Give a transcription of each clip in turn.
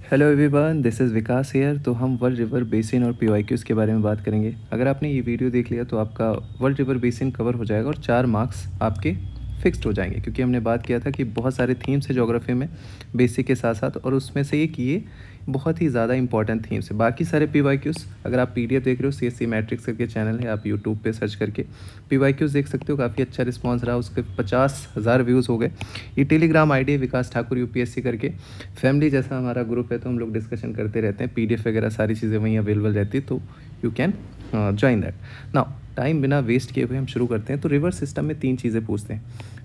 Hello everyone, this is Vikas here. तो हम world river basin और पीवाईक्यूज़ के बारे में बात करेंगे। अगर आपने ये वीडियो देख लिया तो आपका वर्ल्ड रिवर बेसिन कवर हो जाएगा और 4 मार्क्स आपके फिक्स्ड हो जाएंगे, क्योंकि हमने बात किया था कि बहुत सारे थीम्स है ज्योग्राफी में बेसिक के साथ साथ, और उसमें से एक ये बहुत ही ज़्यादा इंपॉर्टेंट थीम्स है। बाकी सारे पीवाईक्यूज़ अगर आप पीडीएफ देख रहे हो, सीएससी मैट्रिक्स करके चैनल है, आप यूट्यूब पे सर्च करके पीवाईक्यूज़ देख सकते हो। काफ़ी अच्छा रिस्पांस रहा, उसके 50,000 व्यूज़ हो गए। ये टेलीग्राम आईडी है विकास ठाकुर यूपीएससी करके, फैमिली जैसा हमारा ग्रुप है, तो हम लोग डिस्कशन करते रहते हैं। पीडीएफ वगैरह सारी चीज़ें वहीं अवेलेबल रहती है, तो you can join that. Now time बिना वेस्ट किए हुए हम शुरू करते हैं। तो रिवर सिस्टम में 3 चीज़ें पूछते हैं।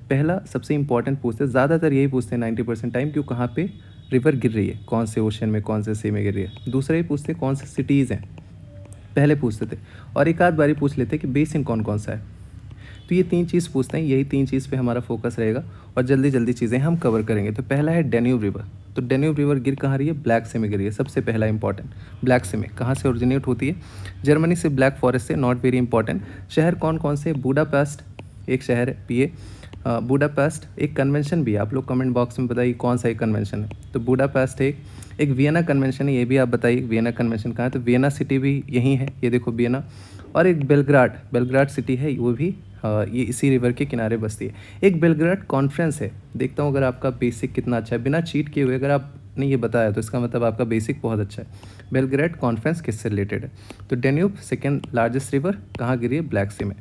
पहला सबसे इंपॉर्टेंट पूछते हैं, ज़्यादातर यही पूछते हैं 90% टाइम, क्यों कहाँ पे रिवर गिर रही है, कौन से ओशन में, कौन से सी में गिर रही है। दूसरा ये पूछते हैं कौन से सिटीज़ हैं, पहले पूछते थे, और एक आध बारी पूछ लेते कि बेसिन कौन कौन सा है। तो ये 3 चीज़ पूछते हैं, यही 3 चीज़ पे हमारा फोकस रहेगा और जल्दी जल्दी चीज़ें हम कवर करेंगे। तो पहला है डेन्यूब रिवर। तो डेन्यूब रिवर गिर कहाँ रही है? ब्लैक सी में गिर रही है। सबसे पहला इंपॉर्टेंट, ब्लैक सी में कहाँ से ओरिजिनेट होती है? जर्मनी से, ब्लैक फॉरेस्ट से। Not very important. शहर कौन कौन से? बुडापेस्ट एक शहर है, पीए बुडापेस्ट। एक कन्वेंशन भी है, आप लोग कमेंट बॉक्स में बताइए कौन सा एक कन्वेंशन है। तो बुडापेस्ट है। एक वियना कन्वेंशन है, ये भी आप बताइए वियना कन्वेंशन कहाँ है। तो वियना सिटी भी यहीं है, ये देखो वियना। और एक बेलग्राड सिटी है, वो भी ये इसी रिवर के किनारे बसती है। एक बेलग्राड कॉन्फ्रेंस है। देखता हूँ अगर आपका बेसिक कितना अच्छा है, बिना चीट किए हुए अगर आपने ये बताया तो इसका मतलब आपका बेसिक बहुत अच्छा है। बेलग्राड कॉन्फ्रेंस किससे रिलेटेड है? तो डेन्यूब सेकेंड लार्जेस्ट रिवर कहाँ गिरी है? ब्लैक सी में।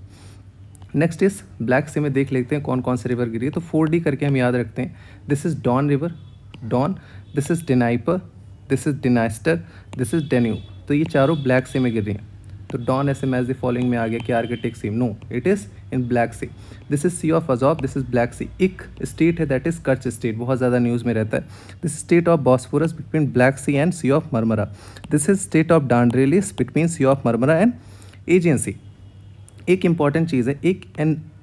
नेक्स्ट इस ब्लैक सी में देख लेते हैं कौन कौन से रिवर गिरी है। तो 4D करके हम याद रखते हैं। This is Don river, Don. This is Dnieper, this is Dniester, this is Danube. तो ये चारों ब्लैक सी में गिर रही हैं। तो डॉन ऐसे मैच द फॉलोइंग में आ गया कि Arctic Sea, no it is in Black Sea. This is C of Azov, this is Black Sea. एक स्टेट है दैट इज कच्छ स्टेट, बहुत ज़्यादा न्यूज़ में रहता है। This strait of Bosphorus between Black Sea and Sea of Marmara. This is strait of Dardanelles between Sea of Marmara and Aegean Sea. एक important चीज़ है, एक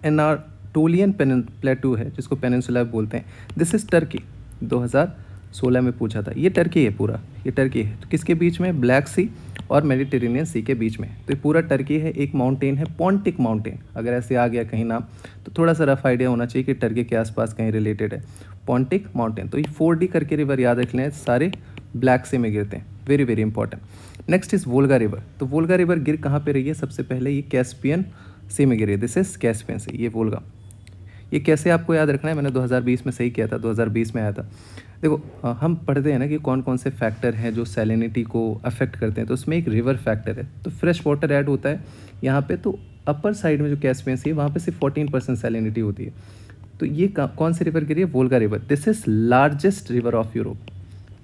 एनाटोलियन प्लेटू है जिसको पेनिनसुला बोलते हैं। दिस इज़ टर्की, 2016 में पूछा था। ये टर्की है, पूरा ये टर्की है। तो किसके बीच में? ब्लैक सी और मेडिटेरेनियन सी के बीच में। तो ये पूरा टर्की है। एक माउंटेन है पोंटिक माउंटेन, अगर ऐसे आ गया कहीं नाम तो थोड़ा सा रफ आइडिया होना चाहिए कि टर्की के आसपास कहीं रिलेटेड है। Pontic mountain. तो ये 4D करके रिवर याद रख लें, सारे ब्लैक सी में गिरते हैं। Very very important. Next is Volga river. तो वोल्गा रिवर गिर कहाँ पे रही है? सबसे पहले ये कैस्पियन सी में गिरी है। दिस इज कैस्पियन सी, ये वोल्गा। ये कैसे आपको याद रखना है? मैंने 2020 में सही किया था, 2020 में आया था। देखो हम पढ़ते हैं ना कि कौन कौन से फैक्टर हैं जो सैलिनिटी को अफेक्ट करते हैं, तो उसमें एक रिवर फैक्टर है। तो फ्रेश वाटर ऐड होता है यहाँ पे, तो अपर साइड में जो कैस्पियन सी है वहाँ पे सिर्फ 14% सैलिनिटी होती है। तो ये कौन सी रिवर गिरी है? Volga river. This is largest river of Europe,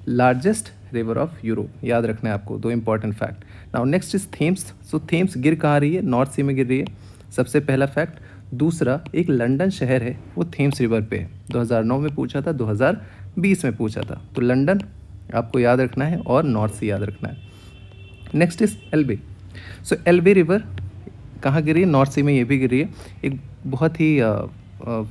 largest river of Europe, याद रखना है आपको। 2 important fact. Now next is Thames. So Thames गिर कहाँ रही है? नॉर्थ सी में गिर रही है, सबसे पहला फैक्ट। दूसरा, एक लंदन शहर है वो थेम्स रिवर पे है। 2009 में पूछा था, 2020 में पूछा था। तो लंदन आपको याद रखना है और नॉर्थ सी याद रखना है। Next is एल्बे। सो एल्बे रिवर कहाँ गिरी है? नॉर्थ सी में ये भी गिरी है। एक बहुत ही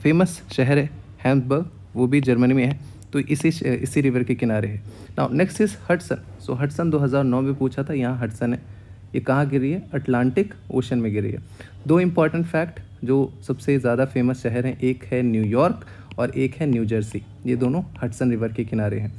फेमस शहर है हैम्बर्ग, वो भी जर्मनी में है। तो इसी रिवर के किनारे है। Now next is Hudson. So Hudson 2009 में पूछा था, यहाँ हडसन है। ये कहाँ गिरी है? अटलांटिक ओशन में गिरी है। 2 इंपॉर्टेंट फैक्ट, जो सबसे ज़्यादा फेमस शहर हैं, एक है न्यूयॉर्क और एक है न्यू जर्सी। ये दोनों हडसन रिवर के किनारे हैं।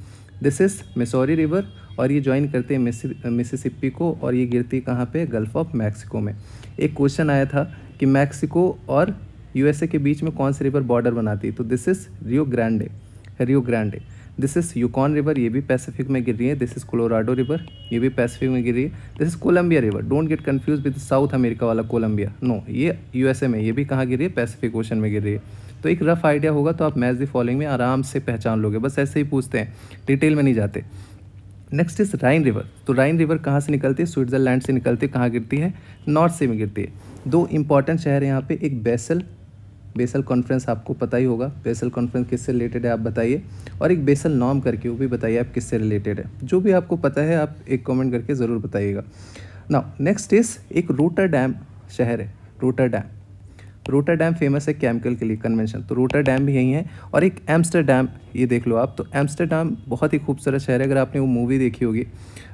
दिस इज़ मिसौरी रिवर, और ये ज्वाइन करते हैं मिसिसिपी को, और ये गिरती है कहाँ पे? गल्फ ऑफ मैक्सिको में। एक क्वेश्चन आया था कि मैक्सिको और यूएसए के बीच में कौन सी रिवर बॉर्डर बनाती है? तो this is Rio Grande. This is Yukon river, ये भी पैसिफिक में गिर रही है। दिस इज़ कोलोराडो रिवर, ये भी पैसिफिक में गिर रही है। This is Columbia river. Don't get confuse with South America वाला कोलंबिया, नो, ये यूएसए में, ये भी कहाँ गिर रही है? पैसिफिक ओशन में गिर रही है। तो एक रफ आइडिया होगा तो आप मैच द फॉलोइंग में आराम से पहचान लोगे। बस ऐसे ही पूछते हैं, डिटेल में नहीं जाते। Next is Ryan river. तो राइन रिवर कहाँ से निकलती है? स्विट्जरलैंड से निकलती है। कहाँ गिरती है? नॉर्थ से में गिरती है। 2 इंपॉर्टेंट शहर है यहाँ पे, एक बेसल कॉन्फ्रेंस, आपको पता ही होगा बेसल कॉन्फ्रेंस किससे रिलेटेड है आप बताइए, और एक बेसल नॉर्म करके, वो भी बताइए आप किससे रिलेटेड है। जो भी आपको पता है आप एक कमेंट करके ज़रूर बताइएगा। नाउ नेक्स्ट इज एक रोटरडैम शहर है, रोटरडैम फेमस है केमिकल के लिए, कन्वेंशन। तो रोटरडैम भी यही है। और एक एम्स्टरडैम, ये देख लो आप। तो एम्स्टरडैम बहुत ही खूबसूरत शहर है। अगर आपने वो मूवी देखी होगी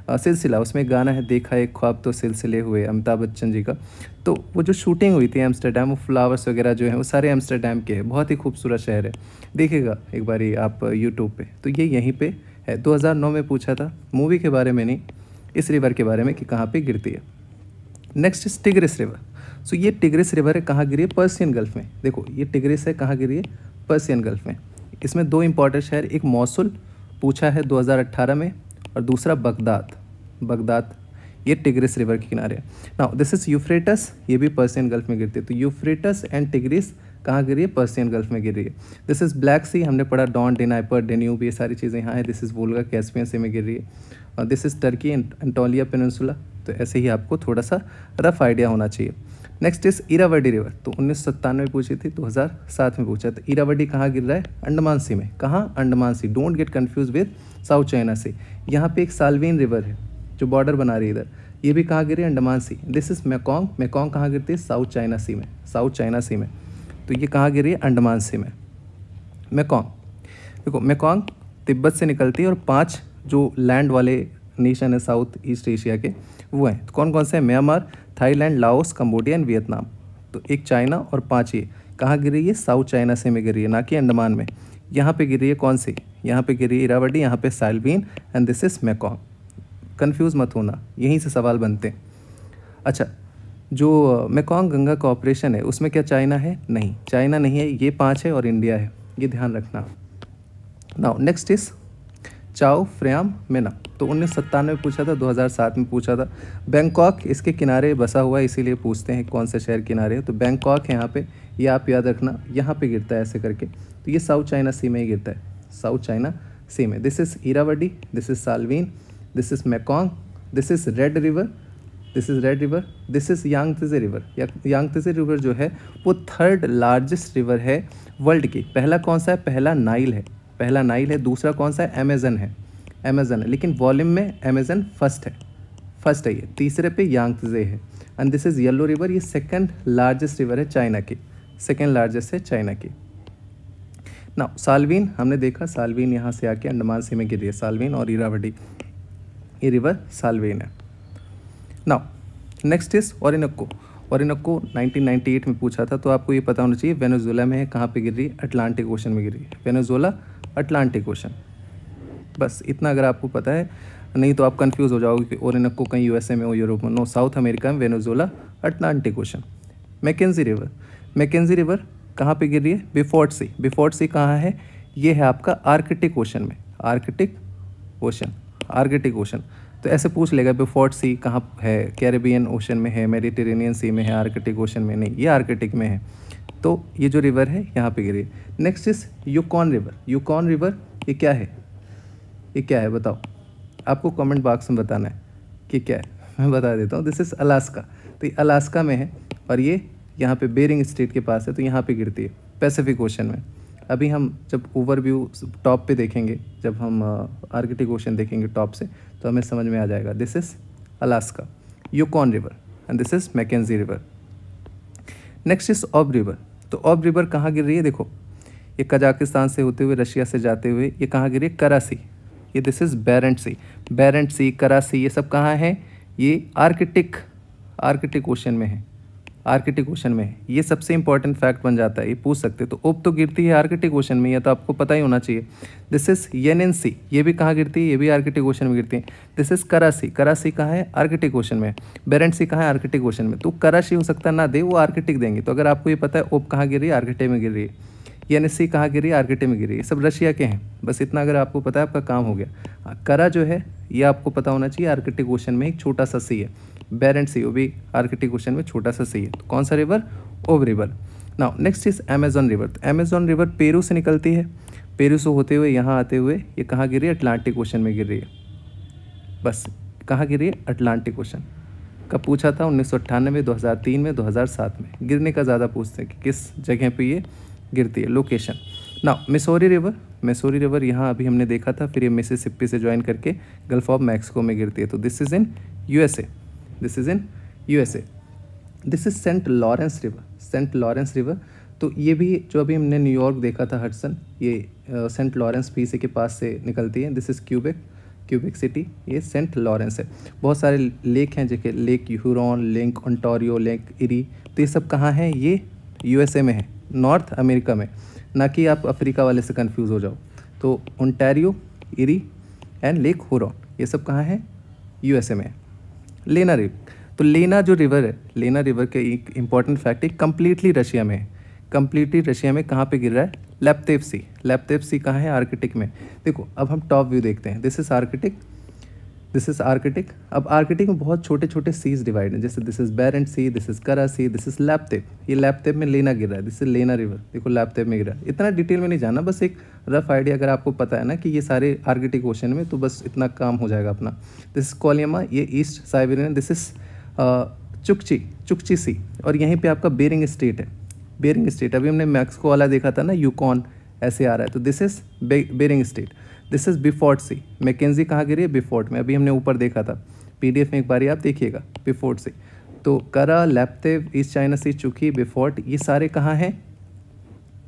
सिलसिला, उसमें एक गाना है, देखा एक ख्वाब तो सिलसिले हुए, अमिताभ बच्चन जी का। तो वो जो शूटिंग हुई थी एम्स्टरडैम, वो फ्लावर्स वगैरह जो हैं वो सारे एम्स्टरडैम के हैं। बहुत ही खूबसूरत शहर है, देखिएगा एक बारी आप यूट्यूब पे। तो ये यहीं पे है। 2009 में पूछा था, मूवी के बारे में नहीं, इस रिवर के बारे में कि कहाँ पे गिरती है। Next is Tigris river. सो ये टिग्रिस रिवर है, कहाँ गिरी है? पर्सियन गल्फ में। देखो ये टिग्रिस है, कहाँ गिरी है? पर्सियन गल्फ में। इसमें दो इंपॉर्टेंट शहर, एक मौसुल पूछा है 2018 में, और दूसरा बगदाद। ये टिग्रिस रिवर के किनारे है। नाउ दिस इज यूफ्रेटस, ये भी पर्सियन गल्फ में गिरती है। तो यूफ्रेटस एंड टिग्रिस कहाँ गिरी है? पर्सियन गल्फ में गिर रही है। दिस इज ब्लैक सी, हमने पढ़ा डॉन, डेनाइपर, डेन्यूब, ये सारी चीज़ें यहाँ है। दिस इज वोल्गा, कैस्पियन सी में गिर रही है। और दिस इज टर्की, एंटोलिया पेनिनसुला। तो ऐसे ही आपको थोड़ा सा रफ आइडिया होना चाहिए। Next is Irrawaddy river. तो 1997 में पूछी थी, 2007 में पूछा। तो इरावदी कहाँ गिर रहा है? अंडमान सी में। कहाँ? Andaman Sea. Don't get confuse with South China Sea. यहाँ पे एक साल्वीन रिवर है जो बॉर्डर बना रही है इधर, ये भी कहाँ गिरी है? Andaman Sea. This is Mekong. Mekong कहाँ गिरती है? साउथ चाइना सी में। साउथ चाइना सी में। तो ये कहाँ गिरी है? अंडमान सी में। मेकोंग, देखो मेकोंग तिब्बत से निकलती है, और 5 जो लैंड वाले नेशन है साउथ ईस्ट एशिया के, वो हैं। तो कौन कौन से हैं? Myanmar, Thailand, Laos, Cambodia and Vietnam. तो एक चाइना और 5 ये कहाँ गिरी है? साउथ चाइना सी में गिरी है, ना कि अंडमान में। यहाँ पे गिरी है कौन सी? यहाँ पे गिरी है इरावदी, यहाँ पे Salween, and this is Mekong. Confuse मत होना, यहीं से सवाल बनते हैं। अच्छा, जो मेकोंग गंगा का ऑपरेशन है उसमें क्या चाइना है? नहीं, चाइना नहीं है, ये 5 है और इंडिया है, ये ध्यान रखना। नाउ नेक्स्ट इज चाओ फ्रेयाम मेना। तो 1997 में पूछा था, 2007 में पूछा था। बैंकॉक इसके किनारे बसा हुआ है, इसीलिए पूछते हैं कौन सा शहर किनारे है। तो बैंकॉक है यहाँ पे, ये आप याद रखना, यहाँ पे गिरता है ऐसे करके। तो ये साउथ चाइना सी में ही गिरता है, साउथ चाइना सी में। This is Irrawaddy, this is Salween, this is Mekong, this is Red River, this is Red River, this is Yangtze River. Yangtze River जो है वो 3rd लार्जेस्ट रिवर है world की। पहला कौन सा है? पहला नाइल है, पहला नाइल है। दूसरा कौन सा है? अमेजन है, अमेजन है। लेकिन वॉल्यूम में अमेजन फर्स्ट है ये। तीसरे पे यांगत्से है। And this is Yellow river, ये 2nd लार्जेस्ट रिवर है चाइना की, 2nd लार्जेस्ट है चाइना की। ना साल्वीन हमने देखा, साल्वीन यहाँ से आके अंडमान सी में गिरी है, साल्वीन और इरावदी, ये रिवर साल्वीन है। Now next is Orinoco. Orinoco 1998 में पूछा था, तो आपको ये पता होना चाहिए वेनेजुएला में है। कहाँ पे गिर रही है? अटलांटिक ओशन में गिर रही है। Venezuela, Atlantic ocean. बस इतना अगर आपको पता है, नहीं तो आप कंफ्यूज हो जाओगे कि ओरिनोको कहीं यूएसए में हो, यूरोप में। नो, साउथ अमेरिका में, Venezuela, Atlantic ocean. Mackenzie river, Mackenzie river कहाँ पे गिर रही है? बिफोर्ट सी। बिफोर्ट सी कहाँ है? ये है आपका आर्कटिक ओशन में, आर्कटिक ओशन, आर्कटिक ओशन। तो ऐसे पूछ लेगा बिफोर्ट सी कहाँ है? कैरिबियन ओशन में है, मेडिटेरेनियन सी में है, आर्कटिक ओशन में नहीं, ये आर्कटिक में है। तो ये जो रिवर है यहाँ पे गिरी है। Next is Yukon river. Yukon river ये क्या है? ये क्या है बताओ? आपको कमेंट बॉक्स में बताना है कि क्या है, मैं बता देता हूँ। This is Alaska. तो ये अलास्का में है, और ये यहाँ पे बेरिंग स्ट्रेट के पास है, तो यहाँ पे गिरती है पैसिफिक ओशन में। अभी हम जब ओवरव्यू टॉप पे देखेंगे, जब हम आर्कटिक ओशन देखेंगे टॉप से, तो हमें समझ में आ जाएगा। This is Alaska, Yukon river, and this is Mackenzie river. Next is Ob river. तो ऑब रिवर कहाँ गिर रही है? देखो ये कजाकिस्तान से होते हुए, रशिया से जाते हुए, ये कहाँ गिरी है? कराची। ये दिस इज बेरेंट सी, बेरेंट सी, कराची, ये सब कहाँ है? ये आर्कटिक ओशन में है, आर्कटिक ओशन में है। ये सबसे इंपॉर्टेंट फैक्ट बन जाता है, ये पूछ सकते तो। ओब तो गिरती है आर्कटिक ओशन में, ये तो आपको पता ही होना चाहिए। दिस इज येनन सी, ये भी कहाँ गिरती है? ये भी आर्कटिक ओशन में गिरती है। दिस इज कराची, कराची कहाँ है? आर्कटिक ओशन में। बेरेंट सी कहाँ है? आर्कटिक ओशन में। तो कराची हो सकता ना दे, वो आर्कटिक देंगे। तो अगर आपको ये पता है ओब कहाँ गिर रही है? आर्कटिक में गिर रही है। येनसी कहाँ गिरी? आर्कटिक में गिरी है। सब रशिया के हैं। बस इतना अगर आपको पता है, आपका काम हो गया। करा जो है ये आपको पता होना चाहिए, आर्कटिक ओशन में एक छोटा सा सी है। बेरेंट सी, वो भी आर्कटिक ओशन में छोटा सा सी है। तो कौन सा रिवर? ओब river. Now next is Amazon river. तो अमेजॉन रिवर पेरू से निकलती है, पेरू से होते हुए यहाँ आते हुए ये कहाँ गिर रही है? अटलांटिक ओशन में गिर रही है। बस कहाँ गिर रही है? Atlantic ocean. कब पूछा था? 1998, 2003 में, 2007 में। गिरने का ज़्यादा पूछते हैं कि किस जगह पे ये गिरती है, लोकेशन। ना मिसौरी रिवर, मिसौरी रिवर यहाँ अभी हमने देखा था, फिर ये मिसिसिपी से ज्वाइन करके गल्फ ऑफ मैक्सिको में गिरती है। तो this is in USA, this is in USA. This is Saint Lawrence river, Saint Lawrence river. तो ये भी जो अभी हमने न्यूयॉर्क देखा था हडसन, ये सेंट लॉरेंस भी इसी के पास से निकलती है। दिस इज़ क्यूबेक सिटी, ये सेंट लॉरेंस है। बहुत सारे लेक हैं, जैसे lake Huron, lake Ontario, lake eri. तो ये सब कहाँ है? ये यूएसए में है, नॉर्थ अमेरिका में। ना कि आप अफ्रीका वाले से कंफ्यूज हो जाओ। तो Ontario, eri, and lake Huron, ये सब कहाँ है? यूएसए में। लेना रिवर, तो लेना जो रिवर है, लेना रिवर के एक इंपॉर्टेंट फैक्ट है, कम्प्लीटली रशिया में है। कम्प्लीटली रशिया में कहाँ पे गिर रहा है? लैप्तेव सी। लैप्तेव सी कहाँ है? आर्कटिक में। देखो अब हम टॉप व्यू देखते हैं, this is Arctic, this is Arctic. अब आर्कटिक में बहुत छोटे छोटे सीज डिवाइड हैं, जैसे this is Barents sea, this is Kara sea, this is लैप्तेव। ये लैप्तेव में लेना गिर रहा है, दिस इज लेना रिवर, देखो लैप्तेव में गिर रहा है। इतना डिटेल में नहीं जाना, बस एक रफ आइडिया अगर आपको पता है ना कि ये सारे आर्कटिक ओशन में, तो बस इतना काम हो जाएगा अपना। दिस इज कोलियमा, ये ईस्ट साइबेरियन, दिस इज चुकची, चुकची सी, और यहीं पे आपका बेरिंग स्टेट है। बेरिंग स्टेट, अभी हमने मैक्सिको वाला देखा था ना, यूकॉन ऐसे आ रहा है, तो this is Bering strait. This is Beaufort sea, Mackenzie कहाँ गिरी है? बिफोर्ट में, अभी हमने ऊपर देखा था पीडीएफ में, एक बारी आप देखिएगा, बिफोर्ट सी। तो करा, लैप्तेव, ईस्ट चाइना सी, चुकी, बिफोर्ट, ये सारे कहाँ हैं?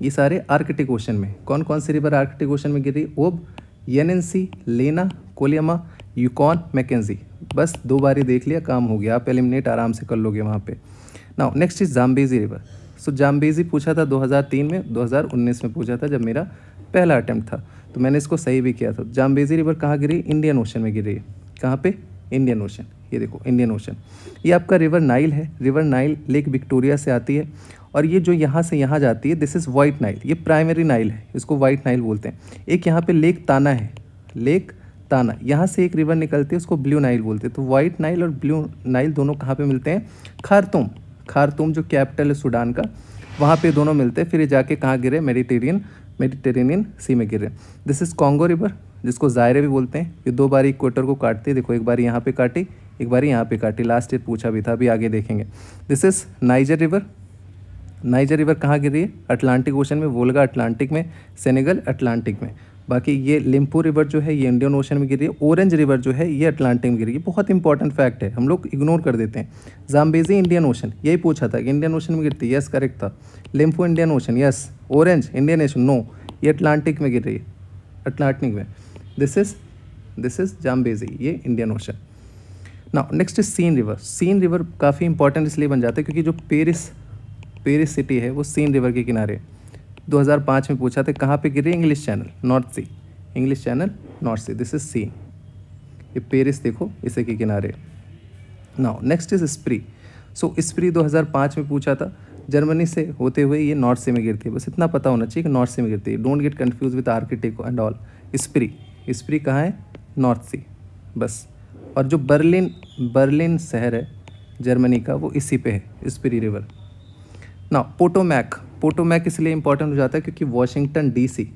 ये सारे आर्कटिक ओशन में। कौन कौन सी रिवर आर्कटिक ओशन में गिरी? ओब, येनेंसी, लेना, कोलियमा, यूकॉन, मैकेंजी। बस 2 बारी देख लिया, काम हो गया, आप एलिमिनेट आराम से कर लोगे वहाँ पे। Now next is Zambezi river. So Zambezi पूछा था 2003 में, 2019 में पूछा था जब मेरा पहला अटैम्प्ट था, तो मैंने इसको सही भी किया था। जाम्बेजी रिवर कहाँ गिरी? इंडियन ओशन में गिरी है। कहाँ पे? इंडियन ओशन, ये देखो इंडियन ओशन। ये आपका रिवर नाइल है, रिवर नाइल लेक विक्टोरिया से आती है, और ये जो यहाँ से यहाँ जाती है, दिस इज़ वाइट नाइल, ये प्राइमरी नाइल है, इसको वाइट नाइल बोलते हैं। एक यहाँ पे लेक ताना है, लेक ताना, यहाँ से एक रिवर निकलती है, उसको ब्लू नाइल बोलते हैं। तो वाइट नाइल और ब्लू नाइल दोनों कहाँ पे मिलते हैं? खार्तूम, खार्तूम जो कैपिटल है सूडान का, वहाँ पे दोनों मिलते हैं। फिर ये जाके कहाँ गिरे? मेडिटेरेनियन सी में गिरे। दिस इज़ कॉन्गो रिवर, जिसको जायरे भी बोलते हैं। ये 2 बारी इक्वेटर को काटती है, देखो एक बारी यहाँ पे काटी, एक बारी यहाँ पे काटी, लास्ट ईयर पूछा भी था, अभी आगे देखेंगे। This is niger river. Niger river कहाँ गिर रही है? अटलांटिक ओशन में, वोल्गा अटलांटिक में, सेनेगल अटलांटिक में। बाकी ये लिम्पू रिवर जो है ये इंडियन ओशन में गिर रही है। ऑरेंज रिवर जो है ये अटलांटिक में गिर रही है। बहुत इंपॉर्टेंट फैक्ट है, हम लोग इग्नोर कर देते हैं। जाम्बेजी इंडियन ओशन, यही पूछा था कि इंडियन ओशन में गिरती है, यस करेक्ट था। Limpopo Indian ocean, yes. Orange Indian ocean, no, ये अटलांटिक में गिर रही है, अटलांटिक में। दिस इज जाम्बेजी, ये Indian ocean. Now next is Seine river. Seine river काफ़ी इंपॉर्टेंट इसलिए बन जाता है क्योंकि जो पेरिस सिटी है वो सीन रिवर के किनारे है। 2005 में पूछा था कहाँ पे गिरी? English channel, North sea, English channel, North sea, this is sea. ये पेरिस देखो इसे के किनारे। Now next is Spree. So Spree 2005 में पूछा था, जर्मनी से होते हुए ये नॉर्थ सी में गिरती है, बस इतना पता होना चाहिए कि नॉर्थ सी में गिरती है। Don't get confuse with Arctic and all. स्प्री कहाँ है? नॉर्थ सी, बस। और जो बर्लिन शहर है जर्मनी का, वो इसी पे है, स्प्री रिवर। ना पोटोमैक इसलिए इंपॉर्टेंट हो जाता है क्योंकि वॉशिंगटन डीसी,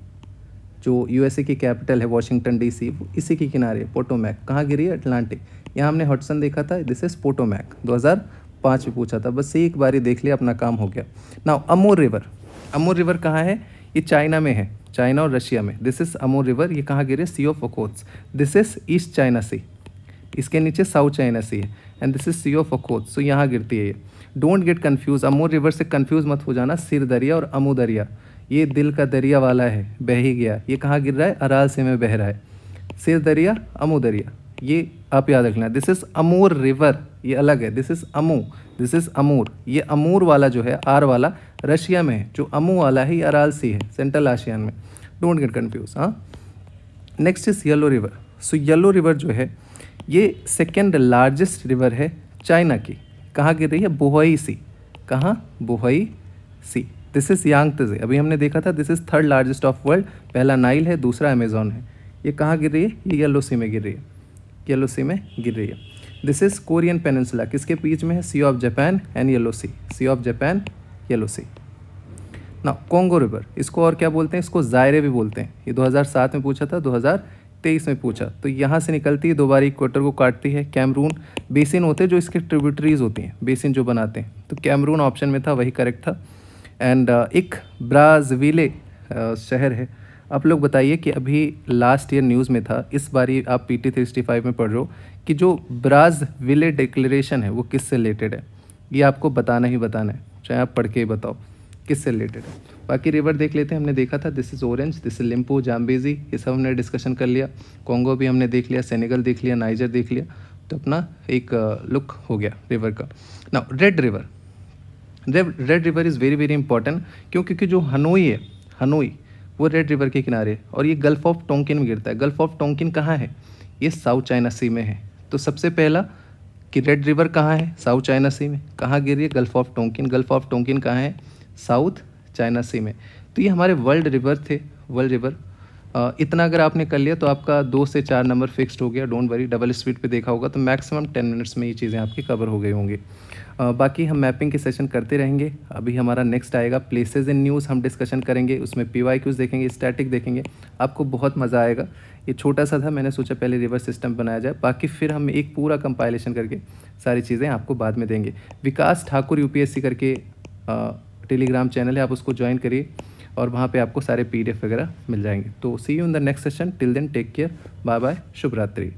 जो यूएसए की कैपिटल है वॉशिंगटन डीसी, वो इसी के किनारे है। पोटोमैक कहाँ गिरी है? अटलांटिक। यहाँ हमने हडसन देखा था, दिस इज पोटोमैक, 2005 में पूछा था, बस एक बारी देख लिया, अपना काम हो गया। ना अमूर रिवर कहाँ है? ये चाइना में है, चाइना और रशिया में। दिस इज अमूर रिवर, ये कहाँ गिरे? Sea of Okhotsk. This is East China sea, इसके नीचे साउथ चाइना सी है, and this is C of Okhotsk, so यहाँ गिरती है ये। Don't get confuse, Amur river से कन्फ्यूज मत हो जाना। सिर दरिया और अमू दरिया, ये दिल का दरिया वाला है, बह ही गया। ये कहाँ गिर रहा है? अराल से में बह रहा है। सिर दरिया, अमू दरिया, ये आप याद रखना। दिस इज अमूर रिवर, ये अलग है। This is Amur. ये अमूर वाला जो है, आर वाला रशिया में है, जो अमू वाला है ये अराल सी है, सेंट्रल एशियन में। Don't get confuse. हाँ, next is Yellow river. So Yellow river जो है ये सेकेंड लार्जेस्ट रिवर है चाइना की। कहाँ गिर रही है? बोहई सी। कहाँ? बोहई सी। दिस इज यांगत्जे, अभी हमने देखा था, this is third largest of world. पहला नाइल है, दूसरा अमेजोन है। ये कहाँ गिर रही है? ये येलो सी में गिर रही है, येलो सी में गिर रही है। दिस इज कोरियन पेनिनसुला, किसके बीच में है? Sea of Japan and Yellow sea, sea of Japan, Yellow sea. ना कॉन्गो रिवर, इसको और क्या बोलते हैं? इसको जायरे भी बोलते हैं। ये 2007 में पूछा था, 2023 में पूछा। तो यहाँ से निकलती है, 2 बार इक्वेटर को काटती है। कैमरून बेसिन होते हैं जो इसके ट्रिब्यूटरीज होती हैं, बेसिन जो बनाते हैं, तो कैमरून ऑप्शन में था, वही करेक्ट था। एंड एक ब्राज़विले शहर है। आप लोग बताइए कि अभी लास्ट ईयर न्यूज़ में था, इस बारी आप PT 365 में पढ़ रहे हो कि जो ब्राज़विले डिक्लेरेशन है वो किससे रिलेटेड है? ये आपको बताना ही बताना है, चाहे आप पढ़ के ही बताओ किससे रिलेटेड है। बाकी रिवर देख लेते हैं, हमने देखा था, this is Orange, this is Limpopo, Zambezi, ये सब हमने डिस्कशन कर लिया। कॉन्गो भी हमने देख लिया, सेनेगल देख लिया, नाइजर देख लिया, तो अपना एक लुक हो गया रिवर का। ना red river is very very important, क्योंकि जो हनोई है, हनोई वो रेड रिवर के किनारे, और ये गल्फ़ ऑफ टोंकिन में गिरता है। गल्फ़ ऑफ टोंकिन कहाँ है? ये साउथ चाइना सी में है। तो सबसे पहला कि रेड रिवर कहाँ है? साउथ चाइना सी में। कहाँ गिर रही है? Gulf of Tonkin. Gulf of Tonkin कहाँ है? साउथ चाइना सी में। तो ये हमारे वर्ल्ड रिवर थे, वर्ल्ड रिवर। इतना अगर आपने कर लिया तो आपका 2 से 4 नंबर फिक्स्ड हो गया। डोंट वरी, डबल स्पीड पे देखा होगा तो मैक्सिमम 10 मिनट्स में ये चीज़ें आपकी कवर हो गई होंगी। बाकी हम मैपिंग के सेशन करते रहेंगे। अभी हमारा नेक्स्ट आएगा प्लेसेस इन न्यूज़, हम डिस्कशन करेंगे, उसमें PYQs देखेंगे, स्टैटिक देखेंगे, आपको बहुत मज़ा आएगा। ये छोटा सा था, मैंने सोचा पहले रिवर सिस्टम बनाया जाए, बाकी फिर हम एक पूरा कंपाइलेशन करके सारी चीज़ें आपको बाद में देंगे। विकास ठाकुर UPSC करके टेलीग्राम चैनल है, आप उसको ज्वाइन करिए और वहाँ पे आपको सारे PDF वगैरह मिल जाएंगे। तो see you in the next session, till then take care, bye bye, शुभ रात्रि।